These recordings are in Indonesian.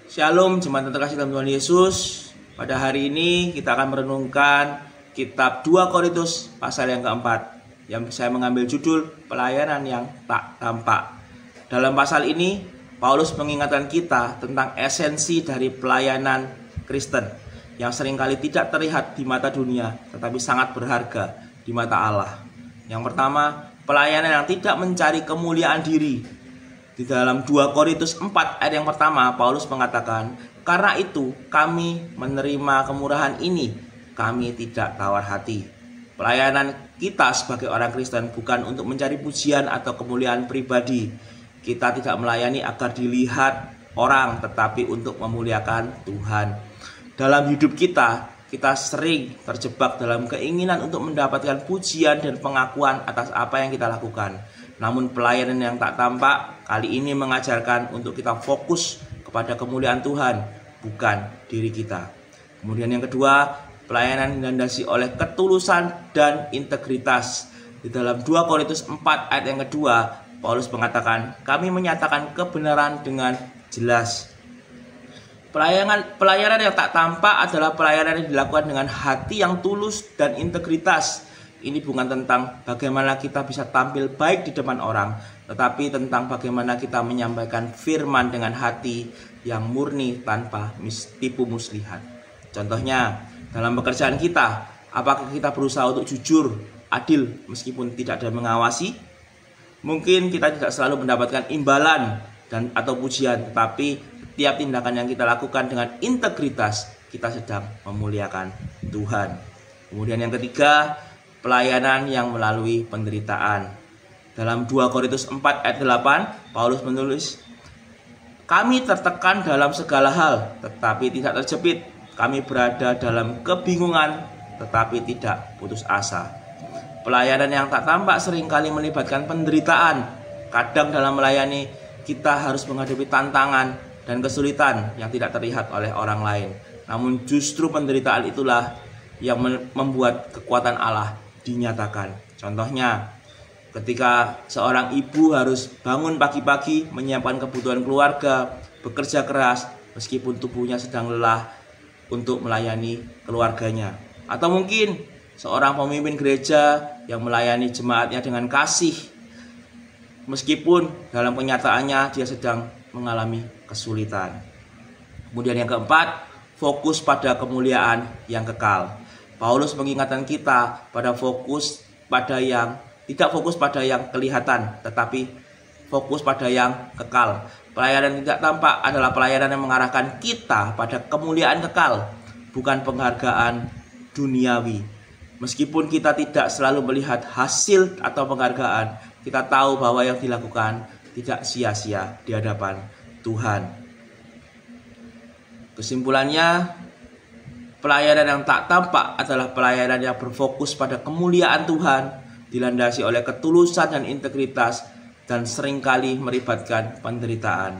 Shalom jemaat yang terkasih dalam Tuhan Yesus. Pada hari ini kita akan merenungkan kitab 2 Korintus pasal yang keempat, yang saya mengambil judul pelayanan yang tak tampak. Dalam pasal ini Paulus mengingatkan kita tentang esensi dari pelayanan Kristen yang seringkali tidak terlihat di mata dunia tetapi sangat berharga di mata Allah. Yang pertama, pelayanan yang tidak mencari kemuliaan diri. Di dalam 2 Korintus 4 ayat yang pertama, Paulus mengatakan, "Karena itu kami menerima kemurahan ini, kami tidak tawar hati." Pelayanan kita sebagai orang Kristen bukan untuk mencari pujian atau kemuliaan pribadi. Kita tidak melayani agar dilihat orang, tetapi untuk memuliakan Tuhan. Dalam hidup kita sering terjebak dalam keinginan untuk mendapatkan pujian dan pengakuan atas apa yang kita lakukan. Namun pelayanan yang tak tampak kali ini mengajarkan untuk kita fokus kepada kemuliaan Tuhan, bukan diri kita. Kemudian yang kedua, pelayanan dilandasi oleh ketulusan dan integritas. Di dalam 2 Korintus 4 ayat yang kedua, Paulus mengatakan, "Kami menyatakan kebenaran dengan jelas." Pelayanan yang tak tampak adalah pelayanan yang dilakukan dengan hati yang tulus dan integritas. Ini bukan tentang bagaimana kita bisa tampil baik di depan orang, tetapi tentang bagaimana kita menyampaikan firman dengan hati yang murni tanpa tipu muslihat. Contohnya, dalam pekerjaan kita, apakah kita berusaha untuk jujur, adil meskipun tidak ada mengawasi? Mungkin kita tidak selalu mendapatkan imbalan atau pujian, tetapi setiap tindakan yang kita lakukan dengan integritas, kita sedang memuliakan Tuhan. Kemudian yang ketiga, pelayanan yang melalui penderitaan. Dalam 2 Korintus 4 ayat 8, Paulus menulis, "Kami tertekan dalam segala hal, tetapi tidak terjepit. Kami berada dalam kebingungan, tetapi tidak putus asa." Pelayanan yang tak tampak seringkali melibatkan penderitaan. Kadang dalam melayani, kita harus menghadapi tantangan dan kesulitan yang tidak terlihat oleh orang lain. Namun justru penderitaan itulah yang membuat kekuatan Allah dinyatakan. Contohnya, ketika seorang ibu harus bangun pagi-pagi menyiapkan kebutuhan keluarga, bekerja keras meskipun tubuhnya sedang lelah untuk melayani keluarganya. Atau mungkin seorang pemimpin gereja yang melayani jemaatnya dengan kasih meskipun dalam kenyataannya dia sedang mengalami kesulitan. Kemudian yang keempat, fokus pada kemuliaan yang kekal. Paulus mengingatkan kita tidak fokus pada yang kelihatan, tetapi fokus pada yang kekal. Pelayanan tidak tampak adalah pelayanan yang mengarahkan kita pada kemuliaan kekal, bukan penghargaan duniawi. Meskipun kita tidak selalu melihat hasil atau penghargaan, kita tahu bahwa yang dilakukan tidak sia-sia di hadapan Tuhan. Kesimpulannya, pelayanan yang tak tampak adalah pelayanan yang berfokus pada kemuliaan Tuhan, dilandasi oleh ketulusan dan integritas, dan seringkali melibatkan penderitaan.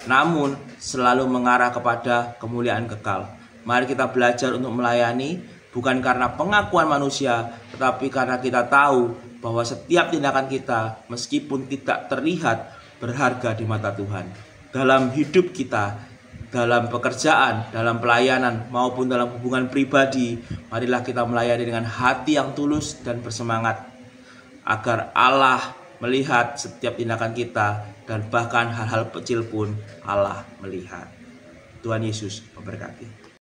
Namun, selalu mengarah kepada kemuliaan kekal. Mari kita belajar untuk melayani, bukan karena pengakuan manusia, tetapi karena kita tahu bahwa setiap tindakan kita, meskipun tidak terlihat, berharga di mata Tuhan. Dalam hidup kita, dalam pekerjaan, dalam pelayanan, maupun dalam hubungan pribadi, marilah kita melayani dengan hati yang tulus dan bersemangat, agar Allah melihat setiap tindakan kita, dan bahkan hal-hal kecil pun Allah melihat. Tuhan Yesus memberkati.